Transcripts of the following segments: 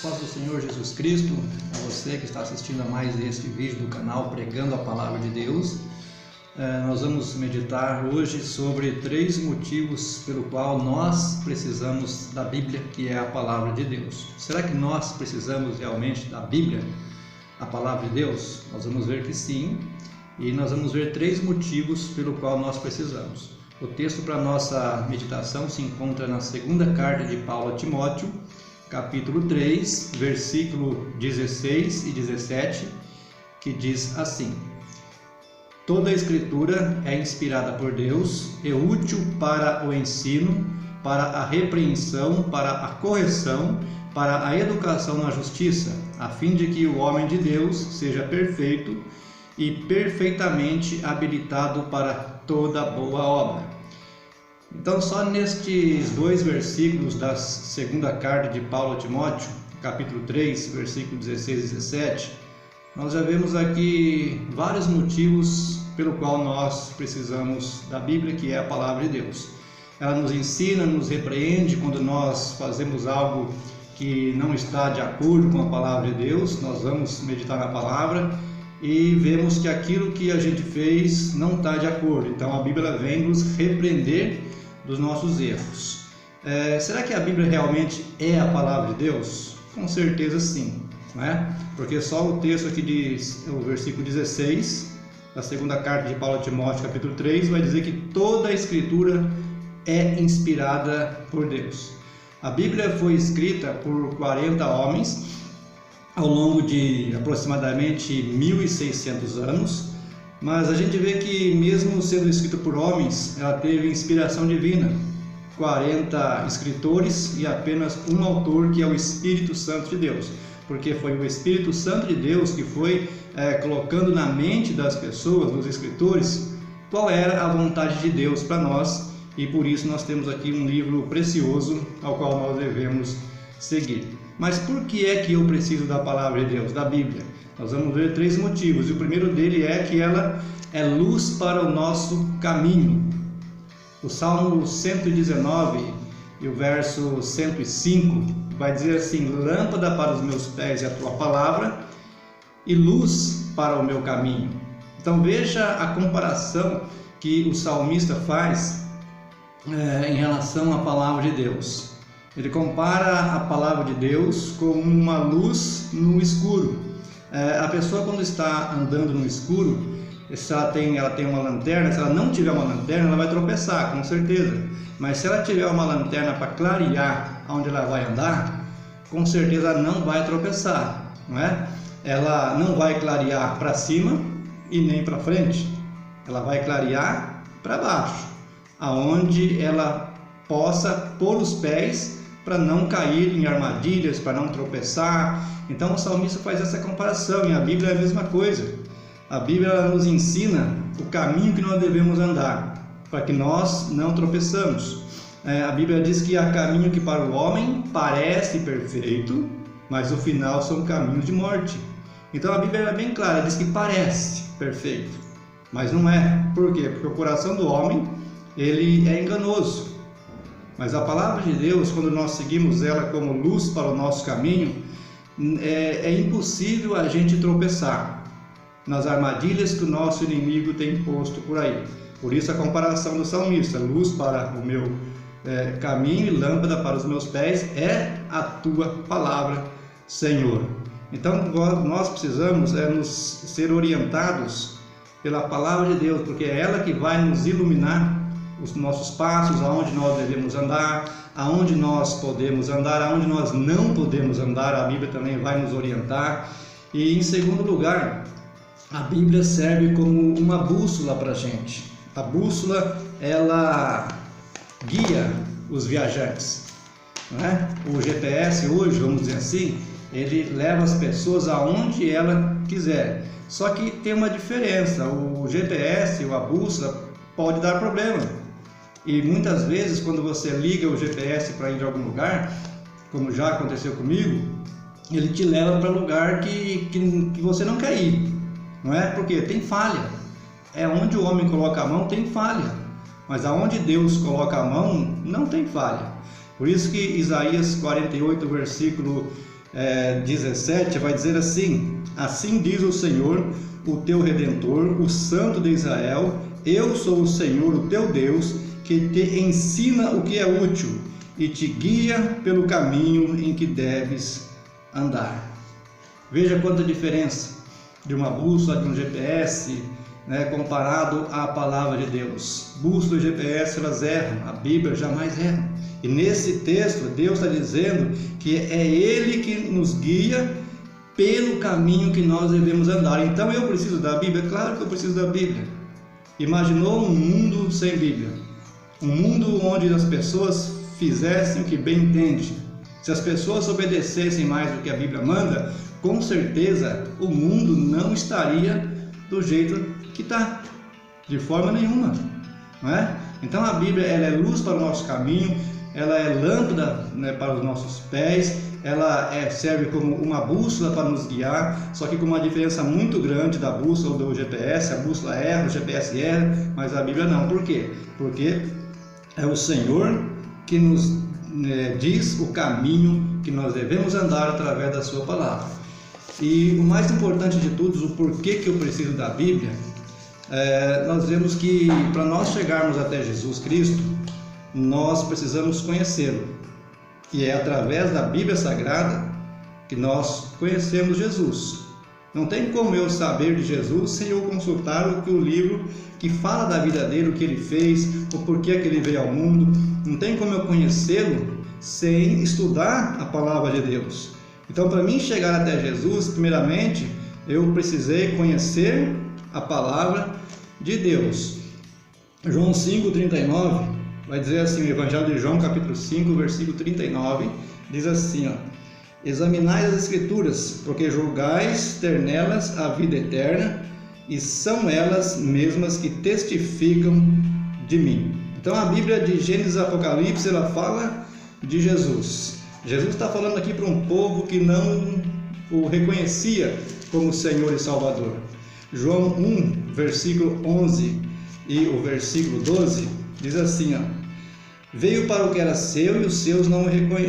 Paz do Senhor Jesus Cristo, a você que está assistindo a mais este vídeo do canal Pregando a Palavra de Deus. Nós vamos meditar hoje sobre 3 motivos pelo qual nós precisamos da Bíblia, que é a Palavra de Deus. Será que nós precisamos realmente da Bíblia, a Palavra de Deus? Nós vamos ver que sim, e nós vamos ver 3 motivos pelo qual nós precisamos. O texto para nossa meditação se encontra na segunda carta de Paulo a Timóteo, capítulo 3, versículo 16 e 17, que diz assim: Toda a Escritura é inspirada por Deus e útil para o ensino, para a repreensão, para a correção, para a educação na justiça, a fim de que o homem de Deus seja perfeito e perfeitamente habilitado para toda boa obra. Então, só nestes 2 versículos da segunda carta de Paulo a Timóteo, capítulo 3, versículo 16 e 17, nós já vemos aqui vários motivos pelo qual nós precisamos da Bíblia, que é a Palavra de Deus. Ela nos ensina, nos repreende quando nós fazemos algo que não está de acordo com a Palavra de Deus. Nós vamos meditar na Palavra e vemos que aquilo que a gente fez não está de acordo. Então a Bíblia vem nos repreender dos nossos erros. Será que a Bíblia realmente é a Palavra de Deus? Com certeza sim, não é? Porque só o texto aqui diz, o versículo 16 da segunda carta de Paulo a Timóteo, capítulo 3, vai dizer que toda a Escritura é inspirada por Deus. A Bíblia foi escrita por 40 homens ao longo de aproximadamente 1.600 anos, mas a gente vê que mesmo sendo escrita por homens, ela teve inspiração divina. 40 escritores e apenas um autor, que é o Espírito Santo de Deus, porque foi o Espírito Santo de Deus que foi colocando na mente das pessoas, dos escritores, qual era a vontade de Deus para nós, e por isso nós temos aqui um livro precioso ao qual nós devemos seguir. Mas por que é que eu preciso da Palavra de Deus, da Bíblia? Nós vamos ver 3 motivos, e o primeiro dele é que ela é luz para o nosso caminho. O Salmo 119 e o verso 105 vai dizer assim: lâmpada para os meus pés é a tua palavra e luz para o meu caminho. Então veja a comparação que o salmista faz em relação à palavra de Deus. Ele compara a palavra de Deus com uma luz no escuro. A pessoa, quando está andando no escuro, se ela tem uma lanterna, se ela não tiver uma lanterna, ela vai tropeçar, com certeza. Mas se ela tiver uma lanterna para clarear onde ela vai andar, com certeza ela não vai tropeçar, não é? Ela não vai clarear para cima e nem para frente. Ela vai clarear para baixo, aonde ela possa pôr os pés para não cair em armadilhas, para não tropeçar. Então o salmista faz essa comparação, e a Bíblia é a mesma coisa. A Bíblia nos ensina o caminho que nós devemos andar, para que nós não tropeçamos. A Bíblia diz que há caminho que para o homem parece perfeito, mas o final são caminhos de morte. Então a Bíblia é bem clara, diz que parece perfeito, mas não é. Por quê? Porque o coração do homem, ele é enganoso. Mas a Palavra de Deus, quando nós seguimos ela como luz para o nosso caminho, é impossível a gente tropeçar nas armadilhas que o nosso inimigo tem posto por aí. Por isso a comparação do salmista: luz para o meu caminho e lâmpada para os meus pés é a tua palavra, Senhor. Então nós precisamos nos ser orientados pela palavra de Deus, porque é ela que vai nos iluminar os nossos passos, aonde nós devemos andar, aonde nós podemos andar, aonde nós não podemos andar. A Bíblia também vai nos orientar. E em segundo lugar, a Bíblia serve como uma bússola para a gente. A bússola, ela guia os viajantes, não é? O GPS hoje, vamos dizer assim, ele leva as pessoas aonde ela quiser. Só que tem uma diferença: o GPS ou a bússola pode dar problema. E muitas vezes, quando você liga o GPS para ir a algum lugar, como já aconteceu comigo, ele te leva para lugar que você não quer ir, não é? Porque tem falha. Onde o homem coloca a mão tem falha, mas aonde Deus coloca a mão não tem falha. Por isso que Isaías 48, versículo 17, vai dizer assim: assim diz o Senhor, o teu Redentor, o Santo de Israel, eu sou o Senhor, o teu Deus, que te ensina o que é útil e te guia pelo caminho em que deves andar. Veja quanta diferença de uma bússola, de um GPS, comparado à palavra de Deus. Bússola e GPS, elas erram, a Bíblia jamais erra. E nesse texto, Deus está dizendo que é Ele que nos guia pelo caminho que nós devemos andar. Então eu preciso da Bíblia? Claro que eu preciso da Bíblia. Imaginou um mundo sem Bíblia? Um mundo onde as pessoas fizessem o que bem entende. Se as pessoas obedecessem mais do que a Bíblia manda, com certeza o mundo não estaria do jeito que está, de forma nenhuma, não é? Então a Bíblia, ela é luz para o nosso caminho, ela é lâmpada, para os nossos pés, ela serve como uma bússola para nos guiar, só que com uma diferença muito grande da bússola ou do GPS. A bússola erra, o GPS erra, mas a Bíblia não. Por quê? Porque é o Senhor que nos diz o caminho que nós devemos andar através da sua palavra. E o mais importante de tudo, o porquê que eu preciso da Bíblia, nós vemos que para nós chegarmos até Jesus Cristo, nós precisamos conhecê-lo. E é através da Bíblia Sagrada que nós conhecemos Jesus. Não tem como eu saber de Jesus sem eu consultar o livro que fala da vida dele, o que ele fez, o porquê que ele veio ao mundo. Não tem como eu conhecê-lo sem estudar a palavra de Deus. Então, para mim chegar até Jesus, primeiramente, eu precisei conhecer a palavra de Deus. João 5,39 vai dizer assim, o Evangelho de João, capítulo 5, versículo 39, diz assim, examinai as Escrituras, porque julgais ter nelas a vida eterna, e são elas mesmas que testificam de mim. Então a Bíblia de Gênesis e Apocalipse, ela fala de Jesus. Jesus está falando aqui para um povo que não o reconhecia como Senhor e Salvador. João 1, versículo 11 e o versículo 12, diz assim, veio para o que era seu e os seus não o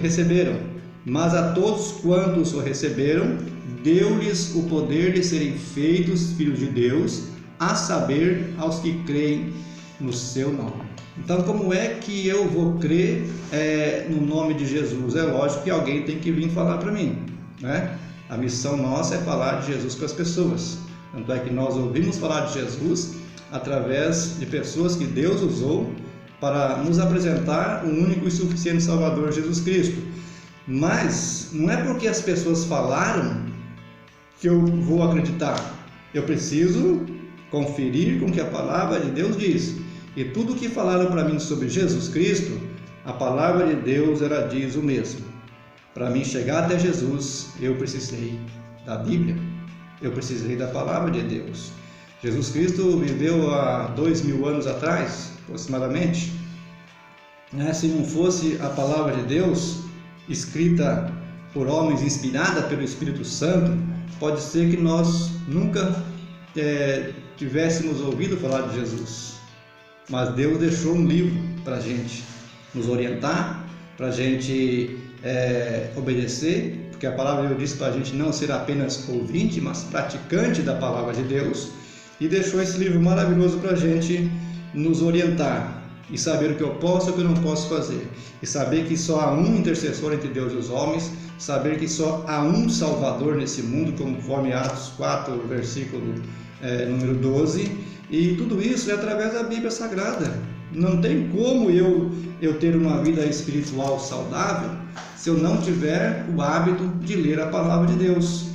receberam, mas a todos quantos o receberam, deu-lhes o poder de serem feitos filhos de Deus, a saber, aos que creem no seu nome. Então, como é que eu vou crer no nome de Jesus? É lógico que alguém tem que vir falar para mim, né? A missão nossa é falar de Jesus para as pessoas. Tanto é que nós ouvimos falar de Jesus através de pessoas que Deus usou para nos apresentar o único e suficiente Salvador, Jesus Cristo. Mas não é porque as pessoas falaram que eu vou acreditar. Eu preciso conferir com o que a palavra de Deus diz. E tudo o que falaram para mim sobre Jesus Cristo, a palavra de Deus, ela diz o mesmo. Para mim chegar até Jesus, eu precisei da Bíblia, eu precisei da palavra de Deus. Jesus Cristo viveu há 2000 anos atrás, aproximadamente. Se não fosse a palavra de Deus, escrita por homens, inspirada pelo Espírito Santo, pode ser que nós nunca tivéssemos ouvido falar de Jesus. Mas Deus deixou um livro para a gente nos orientar, para a gente obedecer, porque a palavra de Deus diz para a gente não ser apenas ouvinte, mas praticante da palavra de Deus, e deixou esse livro maravilhoso para a gente nos orientar e saber o que eu posso e o que eu não posso fazer, e saber que só há um intercessor entre Deus e os homens, saber que só há um Salvador nesse mundo, conforme Atos 4, versículo número 12, e tudo isso é através da Bíblia Sagrada. Não tem como eu ter uma vida espiritual saudável se eu não tiver o hábito de ler a palavra de Deus.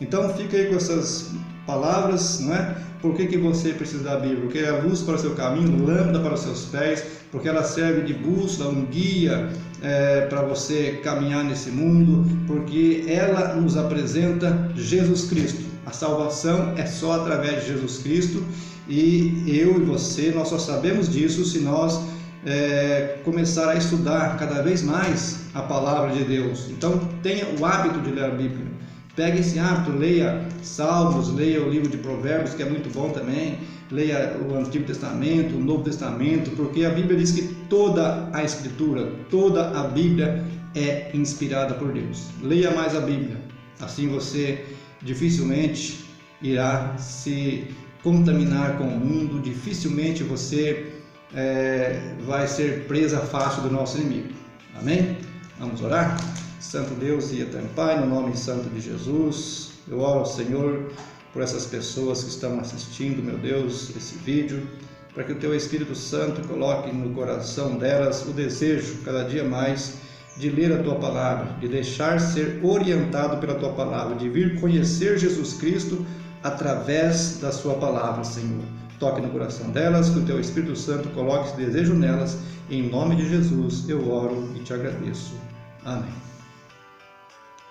Então fica aí com essas palavras, não é? Por que você precisa da Bíblia? Porque é a luz para o seu caminho, lâmpada para os seus pés, porque ela serve de bússola, um guia para você caminhar nesse mundo, porque ela nos apresenta Jesus Cristo. A salvação é só através de Jesus Cristo, e eu e você, nós só sabemos disso se nós começar a estudar cada vez mais a palavra de Deus. Então tenha o hábito de ler a Bíblia. Pegue esse hábito, leia Salmos, leia o livro de Provérbios, que é muito bom também, leia o Antigo Testamento, o Novo Testamento, porque a Bíblia diz que toda a Escritura, toda a Bíblia é inspirada por Deus. Leia mais a Bíblia, assim você dificilmente irá se contaminar com o mundo, dificilmente você vai ser presa fácil do nosso inimigo. Amém? Vamos orar? Santo Deus e eterno Pai, no nome santo de Jesus, eu oro ao Senhor por essas pessoas que estão assistindo, meu Deus, esse vídeo, para que o Teu Espírito Santo coloque no coração delas o desejo, cada dia mais, de ler a Tua Palavra, de deixar ser orientado pela Tua Palavra, de vir conhecer Jesus Cristo através da Sua Palavra, Senhor. Toque no coração delas, que o Teu Espírito Santo coloque esse desejo nelas. Em nome de Jesus eu oro e te agradeço. Amém.